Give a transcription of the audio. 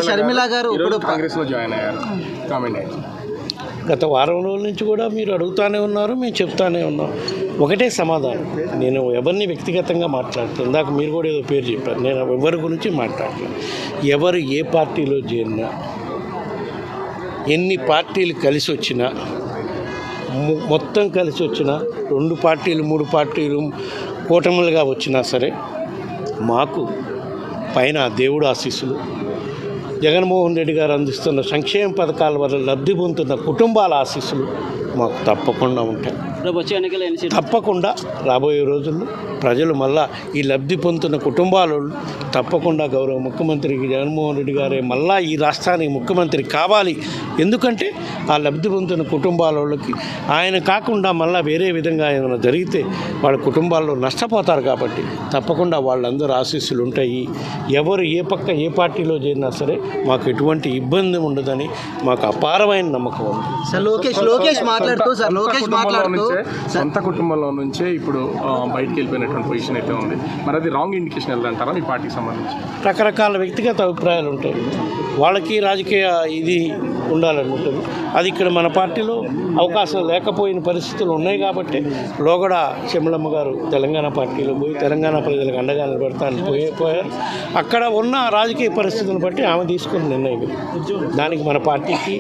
షర్మిల గారు ఇప్పుడు కాంగ్రెస్లో జాయిన్ అయ్యారు. కామెంట్ అయ్యారు. గత వారం రోజుల నుంచి కూడా మీరు అడుగుతూనే ఉన్నారు, మేము చెప్తానే ఉన్నాం. ఒకటే సమాధానం, నేను ఎవరిని వ్యక్తిగతంగా మాట్లాడుతాను. ఇందాక మీరు కూడా ఏదో పేరు చెప్పారు, నేను ఎవరి గురించి మాట్లాడలేదు. ఎవరు ఏ పార్టీలో చేరినా, ఎన్ని పార్టీలు కలిసి వచ్చినా, మొత్తం కలిసి వచ్చినా, 2 పార్టీలు 3 పార్టీలు కూటములుగా వచ్చినా సరే, మాకు పైన దేవుడు ఆశీస్సులు, జగన్మోహన్ రెడ్డి గారు అందిస్తున్న సంక్షేమ పథకాల వల్ల లబ్ధి పొందుతున్న కుటుంబాల ఆశీస్సులు మాకు తప్పకుండా ఉంటాయి. తప్పకుండా రాబోయే రోజుల్లో ప్రజలు మళ్ళా ఈ లబ్ధి పొందుతున్న కుటుంబాలు తప్పకుండా గౌరవ ముఖ్యమంత్రికి జగన్మోహన్ రెడ్డి గారే మళ్ళా ఈ రాష్ట్రానికి ముఖ్యమంత్రి కావాలి. ఎందుకంటే ఆ లబ్ధి పొందుతున్న కుటుంబాలకి ఆయన కాకుండా మళ్ళీ వేరే విధంగా ఏమైనా జరిగితే వాళ్ళ కుటుంబాల్లో నష్టపోతారు. కాబట్టి తప్పకుండా వాళ్ళందరూ ఆశీస్సులు ఉంటాయి. ఎవరు ఏ పార్టీలో చేరినా సరే మాకు ఎటువంటి ఇబ్బంది ఉండదని మాకు అపారమైన నమ్మకం ఉంది. లోకేష్ మాట్లాడుతూ సొంత కుటుంబంలో నుంచే ఇప్పుడు బయటికి వెళ్ళిపోయినటువంటి పొజిషన్ అయితే ఉంది. మరి అది రాంగ్ ఇండికేషన్ వెళ్తారా మీ పార్టీకి సంబంధించి? రకరకాల వ్యక్తిగత అభిప్రాయాలు ఉంటాయి. వాళ్ళకి రాజకీయ ఇది ఉండాలని ఉంటుంది. అది ఇక్కడ మన పార్టీలో అవకాశం లేకపోయిన పరిస్థితులు ఉన్నాయి. కాబట్టి లోగడ శర్మిలమ్మ గారు తెలంగాణ పార్టీలో పోయి తెలంగాణ ప్రజలకు అండగా నిలబెడతాను పోయారు. అక్కడ ఉన్న రాజకీయ పరిస్థితులను బట్టి ఆమె తీసుకున్న నిర్ణయం. దానికి మన పార్టీకి